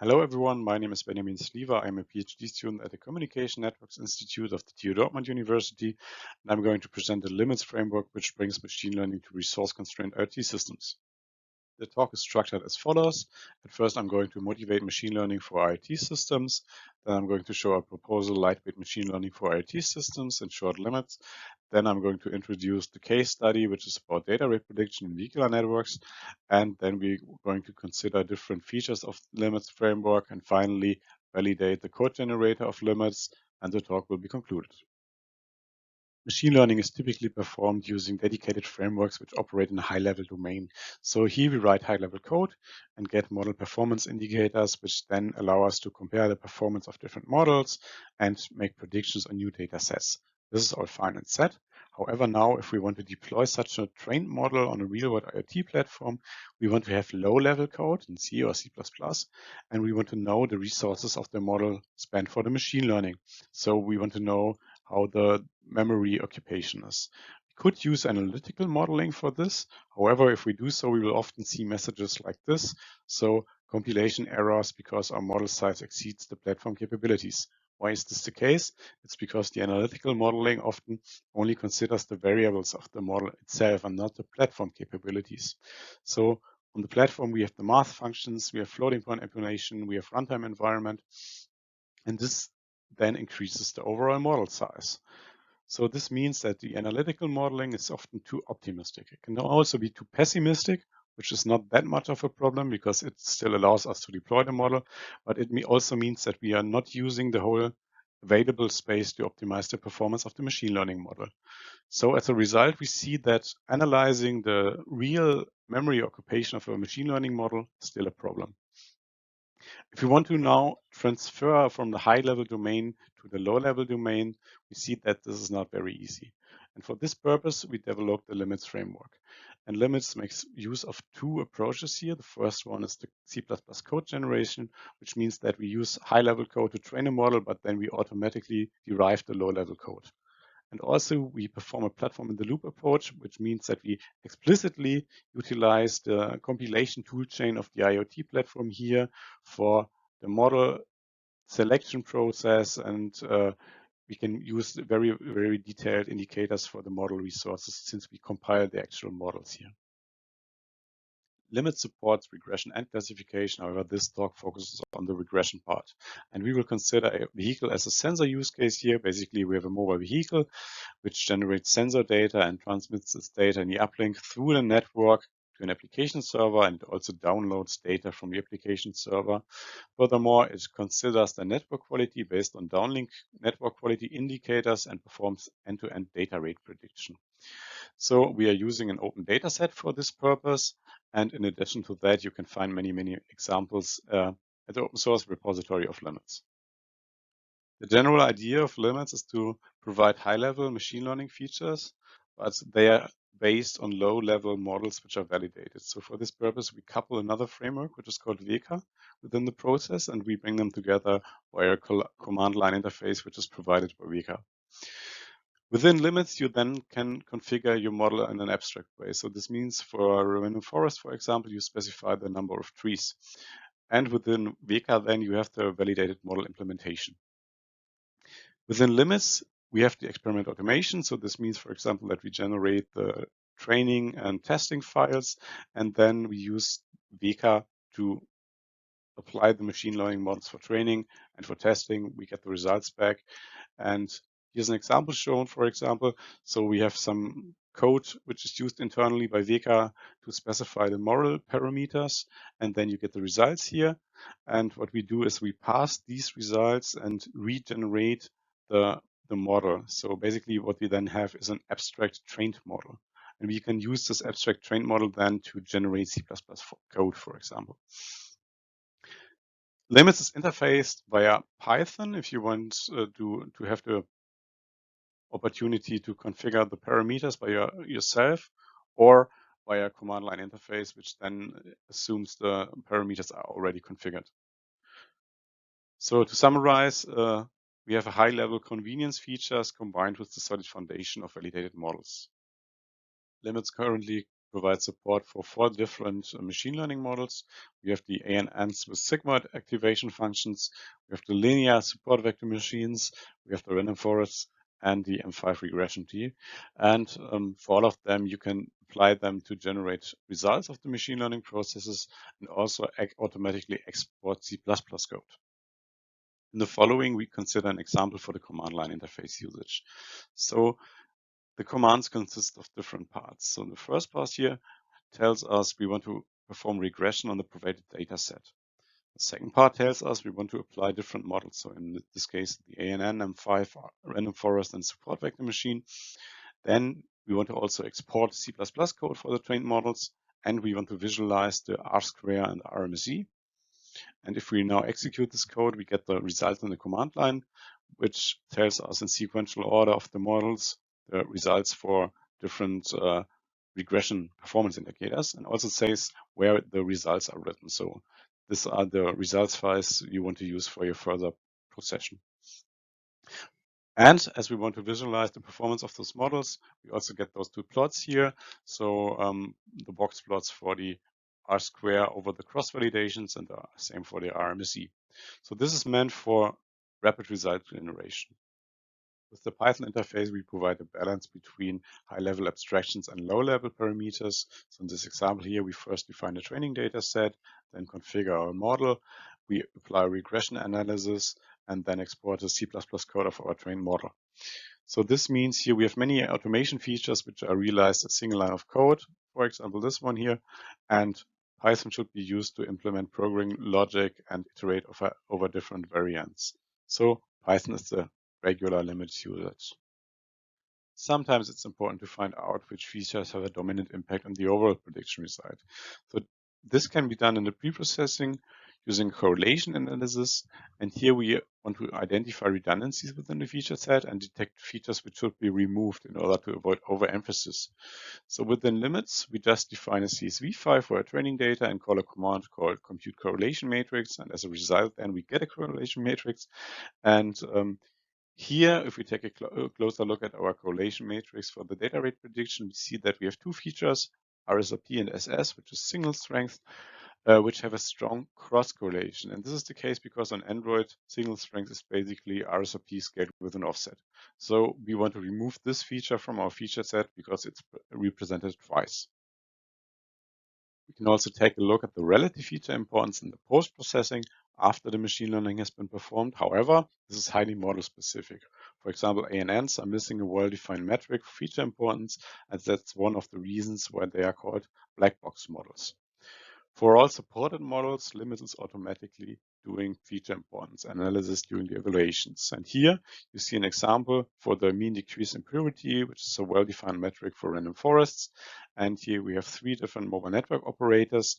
Hello everyone, my name is Benjamin Sliwa. I'm a PhD student at the Communication Networks Institute of the TU Dortmund University, and I'm going to present the limits framework which brings machine learning to resource-constrained IoT systems. The talk is structured as follows. At first, I'm going to motivate machine learning for IoT systems. Then I'm going to show a proposal, lightweight machine learning for IoT systems and short limits. Then I'm going to introduce the case study, which is about data rate prediction in vehicular networks. And then we're going to consider different features of the limits framework. And finally, validate the code generator of limits. And the talk will be concluded. Machine learning is typically performed using dedicated frameworks which operate in a high-level domain. So here we write high-level code and get model performance indicators, which then allow us to compare the performance of different models and make predictions on new data sets. This is all fine and set. However, now if we want to deploy such a trained model on a real-world IoT platform, we want to have low-level code in C or C++, and we want to know the resources of the model spent for the machine learning. So we want to know how the memory occupation is. We could use analytical modeling for this. However, if we do so, we will often see messages like this. So compilation errors because our model size exceeds the platform capabilities. Why is this the case? It's because the analytical modeling often only considers the variables of the model itself and not the platform capabilities. So on the platform, we have the math functions, we have floating point implementation, we have runtime environment, and this then increases the overall model size. So this means that the analytical modeling is often too optimistic. It can also be too pessimistic, which is not that much of a problem because it still allows us to deploy the model, but it also means that we are not using the whole available space to optimize the performance of the machine learning model. So as a result, we see that analyzing the real memory occupation of a machine learning model is still a problem. If we want to now transfer from the high-level domain to the low-level domain, we see that this is not very easy. And for this purpose, we developed the limits framework. And limits makes use of two approaches here. The first one is the C++ code generation, which means that we use high-level code to train a model, but then we automatically derive the low-level code. And also we perform a platform in the loop approach, which means that we explicitly utilize the compilation toolchain of the IoT platform here for the model selection process, and we can use very, very detailed indicators for the model resources since we compile the actual models here. Limit supports regression and classification. However, this talk focuses on the regression part. And we will consider a vehicle as a sensor use case here. Basically, we have a mobile vehicle which generates sensor data and transmits this data in the uplink through the network to an application server and also downloads data from the application server. Furthermore, it considers the network quality based on downlink network quality indicators and performs end-to-end data rate prediction. So we are using an open data set for this purpose. And in addition to that, you can find many, many examples at the open source repository of limits. The general idea of limits is to provide high-level machine learning features, but they are based on low-level models which are validated. So for this purpose, we couple another framework, which is called WEKA, within the process, and we bring them together via a command line interface, which is provided by WEKA. Within limits, you then can configure your model in an abstract way. So this means for a random forest, for example, you specify the number of trees. And within WEKA, then you have the validated model implementation. Within limits, we have the experiment automation. So this means, for example, that we generate the training and testing files, and then we use WEKA to apply the machine learning models for training and for testing. We get the results back. And here's an example shown, for example. So we have some code which is used internally by WEKA to specify the model parameters, and then you get the results here. And what we do is we pass these results and regenerate the model. So basically what we then have is an abstract trained model. And we can use this abstract trained model then to generate C++ code, for example. Limits is interfaced via Python if you want to have the opportunity to configure the parameters by yourself, or via command line interface, which then assumes the parameters are already configured. So to summarize, we have a high-level convenience features combined with the solid foundation of validated models. Limits currently provides support for 4 different machine learning models. We have the ANNs with sigmoid activation functions. We have the linear support vector machines. We have the random forests and the M5 regression tree. And for all of them, you can apply them to generate results of the machine learning processes and also automatically export C++ code. In the following, we consider an example for the command line interface usage. So the commands consist of different parts. So the first part here tells us we want to perform regression on the provided data set. The second part tells us we want to apply different models. So in this case, the ANN, M5, random forest, and support vector machine. Then we want to also export C++ code for the trained models, and we want to visualize the R-square and RMSE. And if we now execute this code, we get the result in the command line, which tells us in sequential order of the models, the results for different regression performance indicators, and also says where the results are written. So these are the results files you want to use for your further procession. And as we want to visualize the performance of those models, we also get those 2 plots here. So the box plots for the R-square over the cross validations and the same for the RMSE. So this is meant for rapid result generation. With the Python interface, we provide a balance between high-level abstractions and low-level parameters. So in this example here, we first define a training data set, then configure our model. We apply regression analysis and then export the C++ code of our trained model. So this means here we have many automation features which are realized as a single line of code. For example, this one here, and Python should be used to implement programming logic and iterate over different variants. So Python is the regular limit usage. Sometimes it's important to find out which features have a dominant impact on the overall prediction result. So this can be done in the pre-processing using correlation analysis. And here we want to identify redundancies within the feature set and detect features which should be removed in order to avoid overemphasis. So within limits, we just define a CSV file for our training data and call a command called compute correlation matrix. And as a result, then we get a correlation matrix. And here, if we take a closer look at our correlation matrix for the data rate prediction, we see that we have 2 features, RSRP and SS, which is single strength, which have a strong cross correlation. And this is the case because on Android, single strength is basically RSRP scaled with an offset. So we want to remove this feature from our feature set because it's represented twice. We can also take a look at the relative feature importance in the post-processing after the machine learning has been performed. However, this is highly model specific. For example, ANNs are missing a well-defined metric for feature importance, and that's one of the reasons why they are called black box models. For all supported models, limit is automatically doing feature importance analysis during the evaluations. And here you see an example for the mean decrease in purity, which is a well-defined metric for random forests. And here we have 3 different mobile network operators.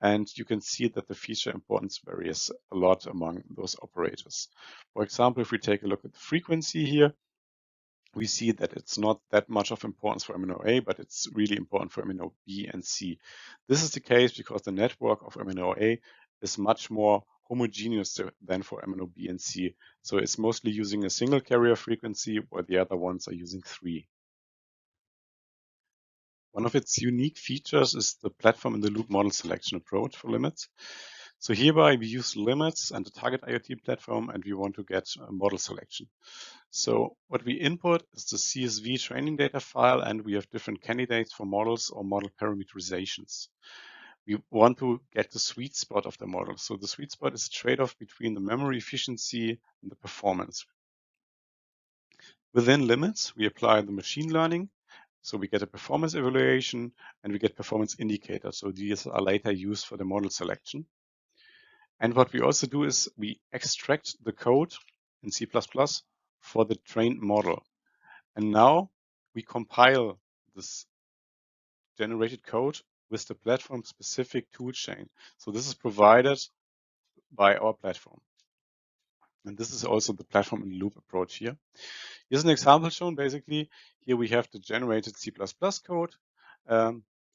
And you can see that the feature importance varies a lot among those operators. For example, if we take a look at the frequency here, we see that it's not that much of importance for MNO-A, but it's really important for MNO-B and C. This is the case because the network of MNO-A is much more homogeneous than for MNO-B and C. So it's mostly using a single carrier frequency, while the other ones are using 3. One of its unique features is the platform-in-the-loop model selection approach for limits. So hereby we use limits and the target IoT platform, and we want to get a model selection. So what we input is the CSV training data file, and we have different candidates for models or model parameterizations. We want to get the sweet spot of the model. So the sweet spot is a trade-off between the memory efficiency and the performance. Within limits, we apply the machine learning. So we get a performance evaluation and we get performance indicators. So these are later used for the model selection. And what we also do is we extract the code in C++ for the trained model. And now we compile this generated code with the platform-specific toolchain. So this is provided by our platform. And this is also the platform-in-loop approach here. Here's an example shown. Basically, here we have the generated C++ code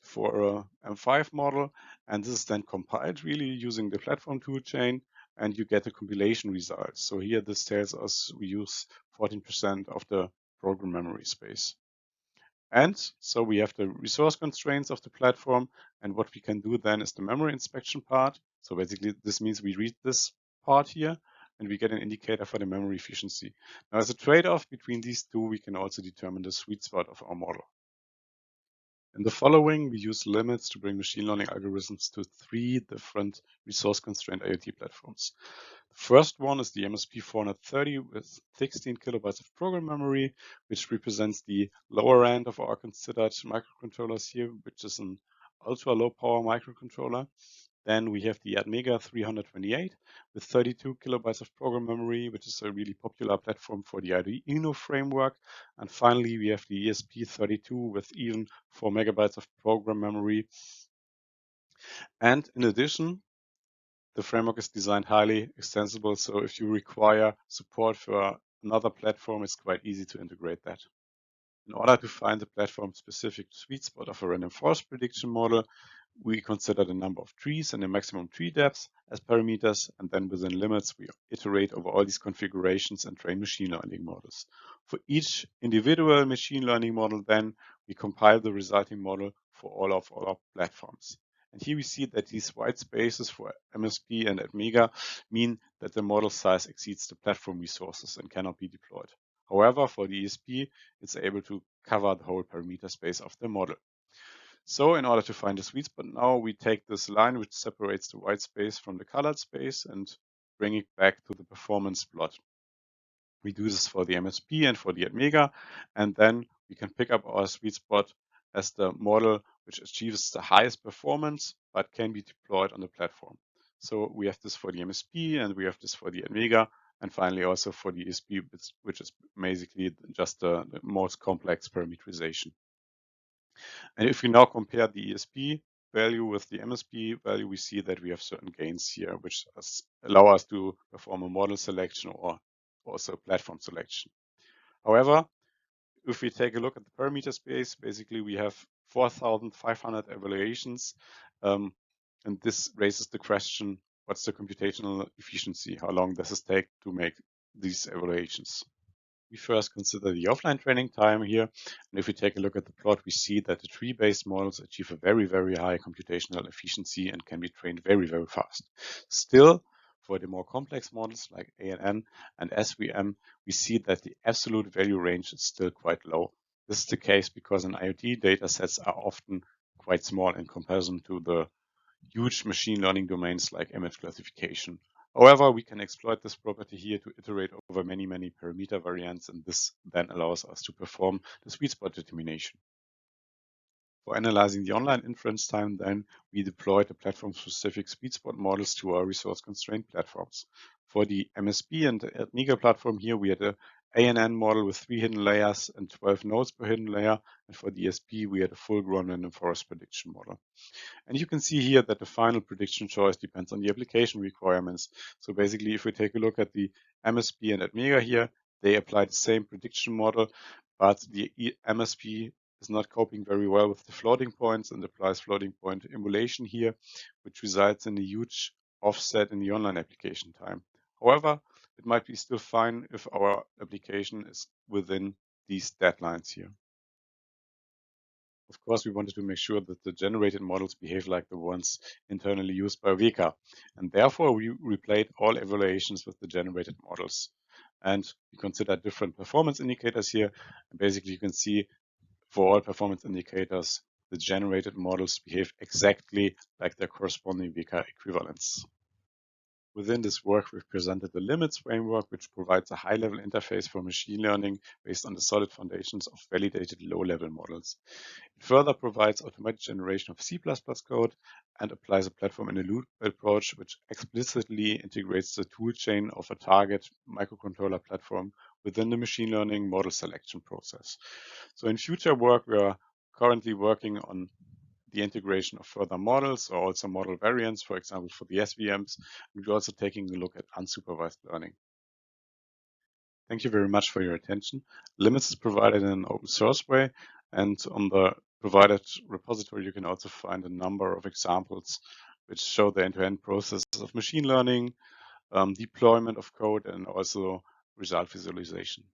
for a M5 model, and this is then compiled really using the platform toolchain, and you get a compilation result. So here this tells us we use 14% of the program memory space. And so we have the resource constraints of the platform, and what we can do then is the memory inspection part. So basically this means we read this part here and we get an indicator for the memory efficiency. Now as a trade-off between these two, we can also determine the sweet spot of our model. In the following, we use limits to bring machine learning algorithms to 3 different resource-constrained IoT platforms. The first one is the MSP 430 with 16 kilobytes of program memory, which represents the lower end of our considered microcontrollers here, which is an ultra-low power microcontroller. Then we have the Atmega 328 with 32 kilobytes of program memory, which is a really popular platform for the Arduino framework. And finally, we have the ESP32 with even 4 megabytes of program memory. And in addition, the framework is designed highly extensible. So if you require support for another platform, it's quite easy to integrate that. In order to find the platform-specific sweet spot of a random forest prediction model, we consider the number of trees and the maximum tree depth as parameters, and then within limits, we iterate over all these configurations and train machine learning models. For each individual machine learning model, then, we compile the resulting model for all of our platforms. And here we see that these white spaces for MSP and Atmega mean that the model size exceeds the platform resources and cannot be deployed. However, for the ESP, it's able to cover the whole parameter space of the model. So in order to find the sweet spot now, we take this line which separates the white space from the colored space and bring it back to the performance plot. We do this for the MSP and for the Atmega, and then we can pick up our sweet spot as the model which achieves the highest performance but can be deployed on the platform. So we have this for the MSP and we have this for the Atmega, and finally also for the ESP, which is basically just the most complex parameterization. And if we now compare the ESP value with the MSP value, we see that we have certain gains here, which allow us to perform a model selection or also platform selection. However, if we take a look at the parameter space, basically we have 4,500 evaluations, and this raises the question, what's the computational efficiency? How long does it take to make these evaluations? We first consider the offline training time here, and if we take a look at the plot, we see that the tree-based models achieve a very, very high computational efficiency and can be trained very, very fast. Still, for the more complex models like ANN and SVM, we see that the absolute value range is still quite low. This is the case because in IoT, data sets are often quite small in comparison to the huge machine learning domains like image classification. However, we can exploit this property here to iterate over many, many parameter variants, and this then allows us to perform the sweet spot determination. For analyzing the online inference time, then, we deployed the platform-specific sweet spot models to our resource-constrained platforms. For the MSP and the Atmega platform here, we had a ANN model with 3 hidden layers and 12 nodes per hidden layer, and for the ESP, we had a full-grown random forest prediction model. And you can see here that the final prediction choice depends on the application requirements. So basically, if we take a look at the MSP and Atmega here, they apply the same prediction model, but the MSP is not coping very well with the floating points and applies floating point emulation here, which results in a huge offset in the online application time. However, it might be still fine if our application is within these deadlines here. Of course, we wanted to make sure that the generated models behave like the ones internally used by WEKA, and therefore we replayed all evaluations with the generated models. And we consider different performance indicators here. And basically, you can see for all performance indicators, the generated models behave exactly like their corresponding WEKA equivalents. Within this work, we've presented the limits framework, which provides a high-level interface for machine learning based on the solid foundations of validated low-level models. It further provides automatic generation of C++ code and applies a platform-in-a-loop approach, which explicitly integrates the toolchain of a target microcontroller platform within the machine learning model selection process. So in future work, we are currently working on the integration of further models or also model variants, for example, for the SVMs. We're also taking a look at unsupervised learning. Thank you very much for your attention. Limits is provided in an open source way, and on the provided repository, you can also find a number of examples which show the end-to-end process of machine learning, deployment of code, and also result visualization.